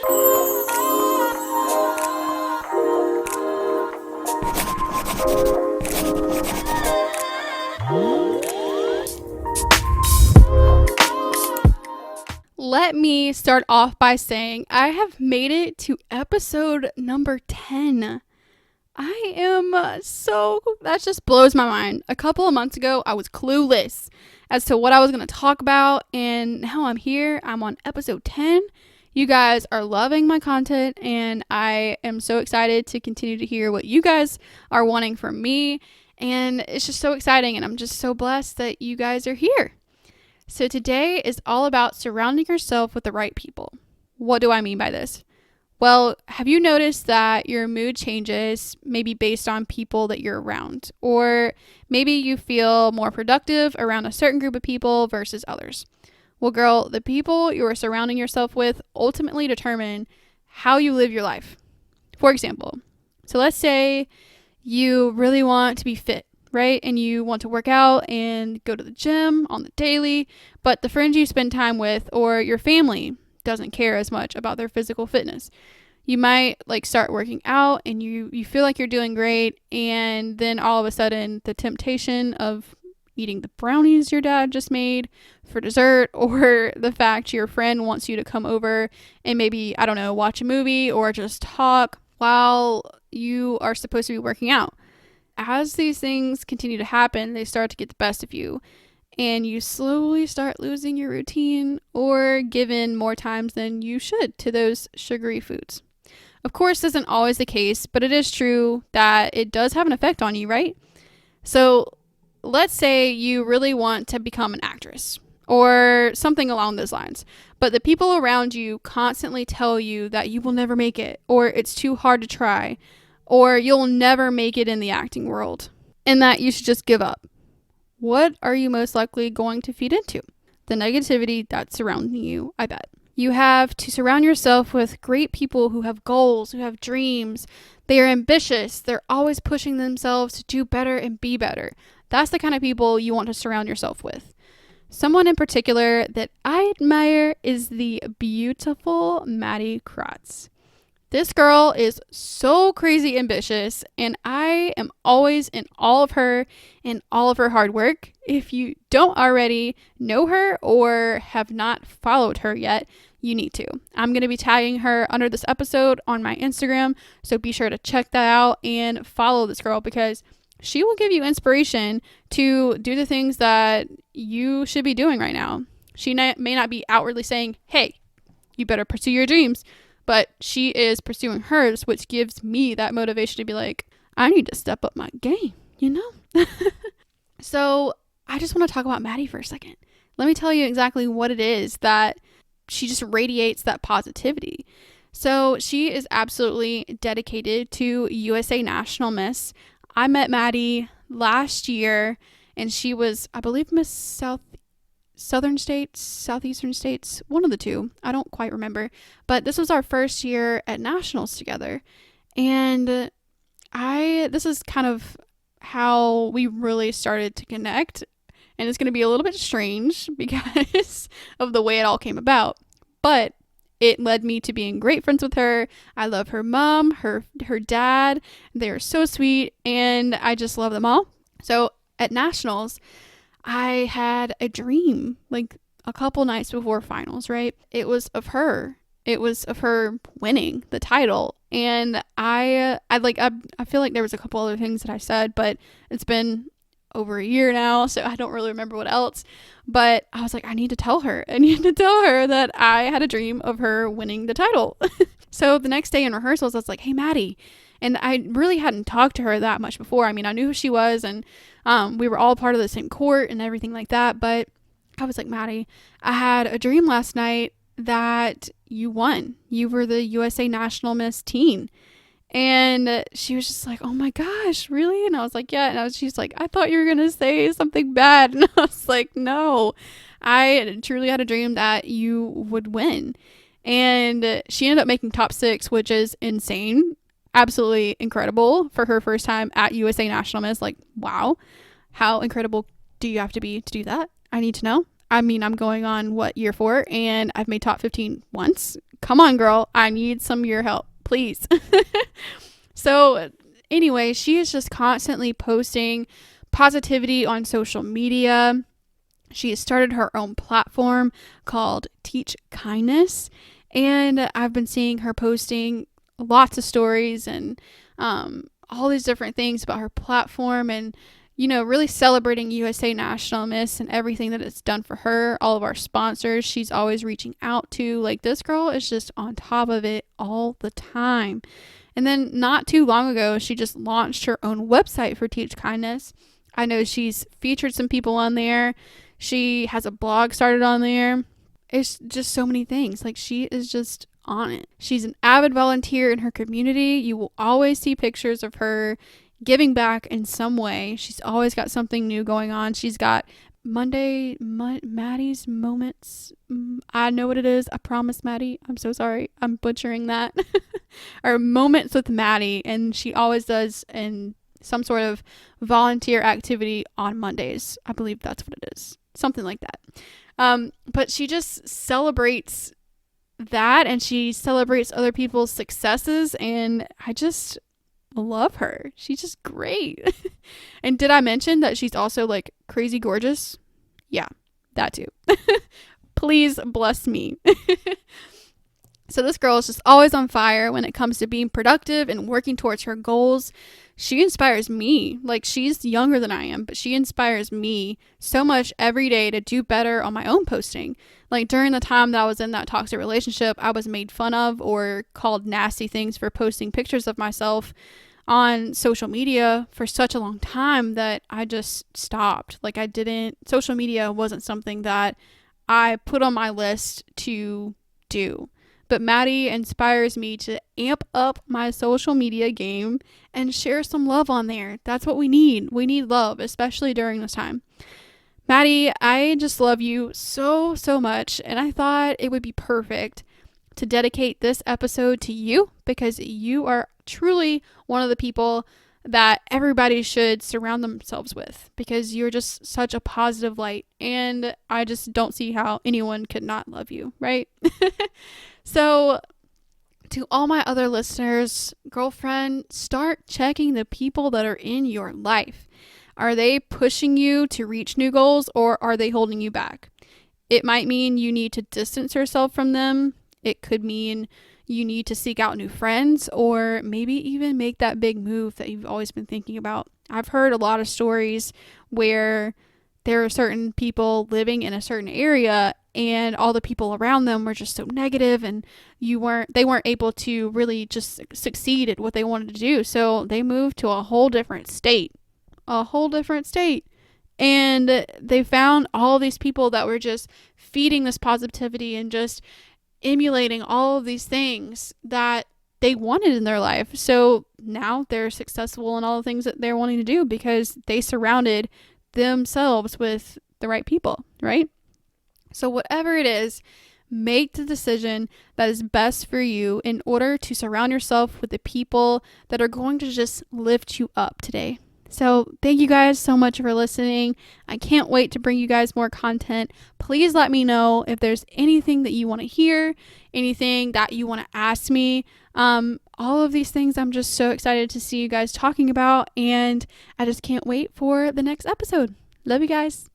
Let me start off by saying I have made it to episode number 10. I am that just blows my mind. A couple of months ago, I was clueless as to what I was going to talk about, and now I'm here. I'm on episode 10. You guys are loving my content, and I am so excited to continue to hear what you guys are wanting from me, and it's just so exciting, and I'm just so blessed that you guys are here. So today is all about surrounding yourself with the right people. What do I mean by this? Well, have you noticed that your mood changes maybe based on people that you're around? Or maybe you feel more productive around a certain group of people versus others. Well, girl, the people you are surrounding yourself with ultimately determine how you live your life. For example, so let's say you really want to be fit, right? And you want to work out and go to the gym on the daily, but the friends you spend time with or your family doesn't care as much about their physical fitness. You might start working out and you feel like you're doing great, and then all of a sudden the temptation of eating the brownies your dad just made for dessert, or the fact your friend wants you to come over and maybe, I don't know, watch a movie or just talk while you are supposed to be working out. As these things continue to happen, they start to get the best of you, and you slowly start losing your routine or giving more times than you should to those sugary foods. Of course, this isn't always the case, but it is true that it does have an effect on you, right? So let's say you really want to become an actress or something along those lines, but the people around you constantly tell you that you will never make it, or it's too hard to try, or you'll never make it in the acting world, and that you should just give up. What are you most likely going to feed into? The negativity that's surrounding you, I bet. You have to surround yourself with great people who have goals, who have dreams. They are ambitious. They're always pushing themselves to do better and be better. That's the kind of people you want to surround yourself with. Someone in particular that I admire is the beautiful Maddie Kratz. This girl is so crazy ambitious, and I am always in all of her and all of her hard work. If you don't already know her or have not followed her yet, you need to. I'm going to be tagging her under this episode on my Instagram, so be sure to check that out and follow this girl, because she will give you inspiration to do the things that you should be doing right now. She may not be outwardly saying, hey, you better pursue your dreams, but she is pursuing hers, which gives me that motivation to be like, I need to step up my game, you know? So I just want to talk about Maddie for a second. Let me tell you exactly what it is that she just radiates, that positivity. So she is absolutely dedicated to USA National Miss. I met Maddie last year, and she was, I believe, Miss Southern States, Southeastern States, one of the two. I don't quite remember. But this was our first year at nationals together. And this is kind of how we really started to connect. And it's going to be a little bit strange because of the way it all came about. But it led me to being great friends with her. I love her mom, her dad. They are so sweet, and I just love them all. So at nationals, I had a dream a couple nights before finals, right? It was of her. It was of her winning the title. And I feel like there was a couple other things that I said, but it's been over a year now, so I don't really remember what else. But I was like, I need to tell her. I need to tell her that I had a dream of her winning the title. So the next day in rehearsals, I was like, hey, Maddie. And I really hadn't talked to her that much before. I mean, I knew who she was, and we were all part of the same court and everything like that. But I was like, Maddie, I had a dream last night that you won. You were the USA National Miss Teen. And she was just like, oh my gosh, really? And I was like, yeah. And she's like, I thought you were going to say something bad. And I was like, no, I truly had a dream that you would win. And she ended up making top 6, which is insane. Absolutely incredible for her first time at USA National Miss. Like, wow, how incredible do you have to be to do that? I need to know. I mean, I'm going on year 4, and I've made top 15 once. Come on, girl. I need some of your help, please. So anyway, she is just constantly posting positivity on social media. She has started her own platform called Teach Kindness, and I've been seeing her posting lots of stories and all these different things about her platform, and really celebrating USA National Miss and everything that it's done for her. All of our sponsors she's always reaching out to. Like, this girl is just on top of it all the time. And then not too long ago, she just launched her own website for Teach Kindness. I know she's featured some people on there. She has a blog started on there. It's just so many things. Like, she is just on it. She's an avid volunteer in her community. You will always see pictures of her giving back in some way. She's always got something new going on. She's got Maddie's Moments. I know what it is. I promise, Maddie. I'm so sorry. I'm butchering that. Or Moments with Maddie. And she always does in some sort of volunteer activity on Mondays. I believe that's what it is. Something like that. But she just celebrates that, and she celebrates other people's successes, and I just love her. She's just great. And did I mention that she's also like crazy gorgeous? Yeah, that too. Please bless me. So this girl is just always on fire when it comes to being productive and working towards her goals. She inspires me. Like, she's younger than I am, but she inspires me so much every day to do better on my own posting. Like, during the time that I was in that toxic relationship, I was made fun of or called nasty things for posting pictures of myself on social media for such a long time that I just stopped. Like, social media wasn't something that I put on my list to do. But Maddie inspires me to amp up my social media game and share some love on there. That's what we need. We need love, especially during this time. Maddie, I just love you so, so much. And I thought it would be perfect to dedicate this episode to you, because you are truly one of the people that everybody should surround themselves with, because you're just such a positive light. And I just don't see how anyone could not love you, right? So to all my other listeners, girlfriend, start checking the people that are in your life. Are they pushing you to reach new goals, or are they holding you back? It might mean you need to distance yourself from them. It could mean you need to seek out new friends, or maybe even make that big move that you've always been thinking about. I've heard a lot of stories where there are certain people living in a certain area and all the people around them were just so negative, and they weren't able to really just succeed at what they wanted to do. So they moved to a whole different state. And they found all these people that were just feeding this positivity and just emulating all of these things that they wanted in their life. So now they're successful in all the things that they're wanting to do because they surrounded themselves with the right people, right? So whatever it is, make the decision that is best for you in order to surround yourself with the people that are going to just lift you up today. So thank you guys so much for listening. I can't wait to bring you guys more content. Please let me know if there's anything that you want to hear, anything that you want to ask me. All of these things I'm just so excited to see you guys talking about, and I just can't wait for the next episode. Love you guys.